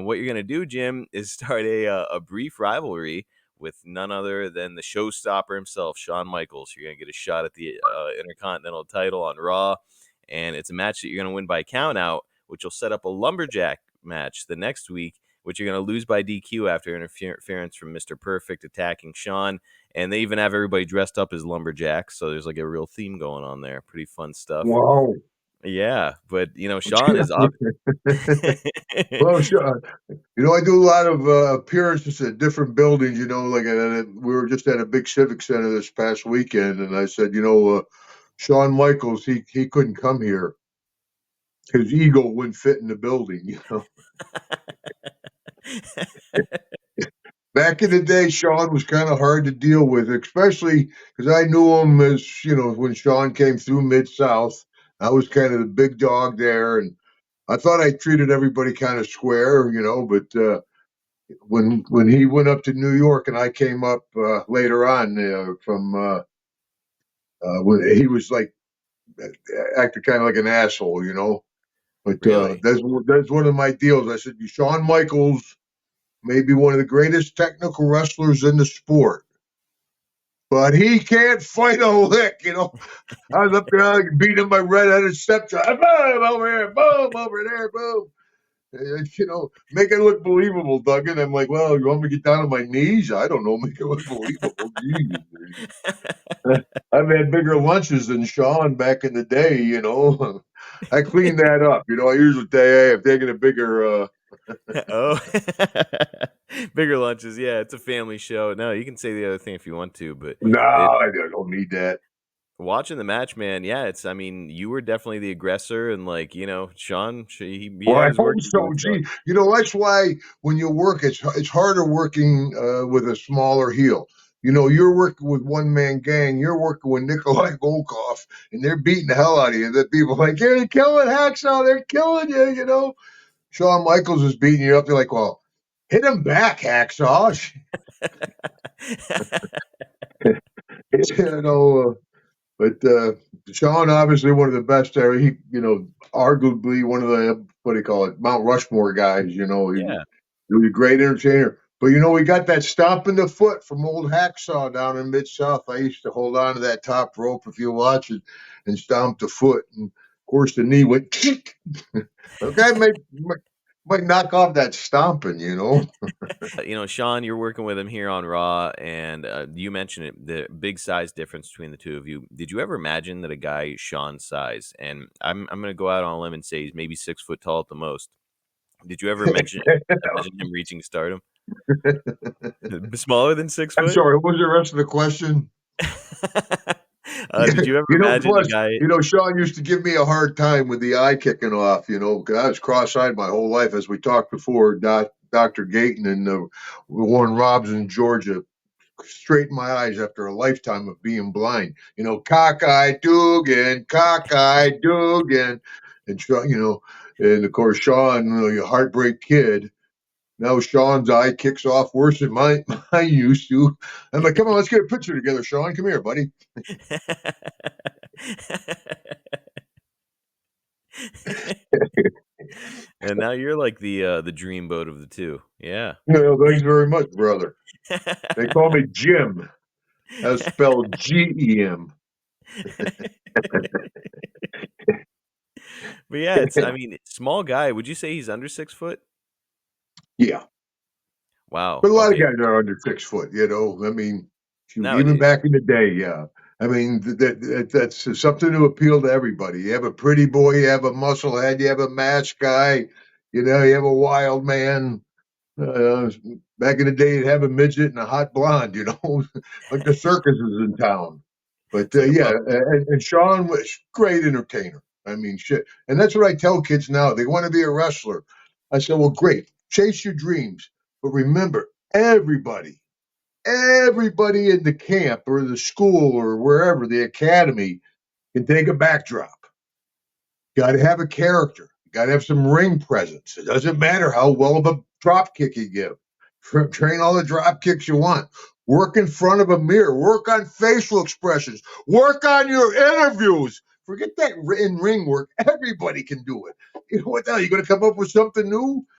what you're gonna do, Jim, is start a brief rivalry with none other than the showstopper himself, Shawn Michaels. You're gonna get a shot at the Intercontinental title on Raw, and it's a match that you're gonna win by count out, which will set up a lumberjack match the next week, which you're gonna lose by DQ after interference from Mr. Perfect attacking Shawn. And they even have everybody dressed up as lumberjacks, so there's like a real theme going on there. Pretty fun stuff. Wow. Yeah, but Shawn is up. Well, sure. I do a lot of appearances at different buildings. Like we were just at a big civic center this past weekend, and I said, Shawn Michaels, he couldn't come here. His ego wouldn't fit in the building. Back in the day, Shawn was kind of hard to deal with, especially because I knew him as, when Shawn came through Mid-South. I was kind of the big dog there, and I thought I treated everybody kind of square, but when he went up to New York and I came up later on from when he was like acting kind of like an asshole, But Really? that's one of my deals. I said, Shawn Michaels may be one of the greatest technical wrestlers in the sport, but he can't fight a lick. I was up there beating my red-headed stepchild. Boom over here, boom over there, boom. Make it look believable, Duggan. I'm like, well, you want me to get down on my knees? I don't know. Make it look believable. I've had bigger lunches than Shawn back in the day, I cleaned that up. I usually say, hey, I'm taking a bigger Oh, bigger lunches. Yeah, it's a family show. No, you can say the other thing if you want to, but No, I don't need that. watching the match, man. Yeah, you were definitely the aggressor, and Shawn, he Well, had I his work hope to do so. with Gee, that's why when you work, it's harder working with a smaller heel. You're working with one man gang. You're working with Nikolai Volkov, and they're beating the hell out of you. That people are like, yeah, they're killing Hacksaw. They're killing you. Shawn Michaels is beating you up. They're like, well, hit him back, Hacksaw. But Shawn, obviously one of the best there. He, arguably one of the, what do you call it, Mount Rushmore guys. He Yeah. was a great entertainer. But we got that stomp in the foot from old Hacksaw down in Mid-South. I used to hold on to that top rope if you watch it and stomp the foot. And of course, the knee went kick. Okay, might knock off that stomping. Shawn, you're working with him here on Raw, and you mentioned it, the big size difference between the two of you. Did you ever imagine that a guy Shawn's size, and I'm going to go out on a limb and say he's maybe 6 foot tall at the most. Did you ever imagine him reaching stardom? Smaller than 6 I'm foot? sorry. What was the rest of the question? Did you ever imagine a Plus, guy? Shawn used to give me a hard time with the eye kicking off, because I was cross-eyed my whole life, as we talked before. Dr. Gayton and Warren Robs in Georgia straightened my eyes after a lifetime of being blind. Cockeyed Duggan, cockeyed Duggan. And, and of course, Shawn, heartbreak kid. Now Shawn's eye kicks off worse than mine used to. I'm like, come on, let's get a picture together, Shawn. Come here, buddy. And now you're like the dreamboat of the two. Yeah. Thanks very much, brother. They call me Jim. That's spelled Gem. But yeah, small guy. Would you say he's under 6 foot? Yeah. Wow. But a lot Okay. of guys are under 6 foot, I mean, Nowadays. even back in the day, yeah. I mean, that's something to appeal to everybody. You have a pretty boy, you have a musclehead, you have a mask guy, you have a wild man. Back in the day, you'd have a midget and a hot blonde, like the circuses in town. But Like yeah, and Shawn was great entertainer. I mean, shit. And that's what I tell kids now. They want to be a wrestler. I said, well, great. Chase your dreams. But remember, everybody in the camp or the school or wherever, the academy, can take a backdrop. Got to have a character. Got to have some ring presence. It doesn't matter how well of a drop kick you give. Train all the drop kicks you want. Work in front of a mirror. Work on facial expressions. Work on your interviews. Forget that in ring work. Everybody can do it. You know what? Now you're going to come up with something new?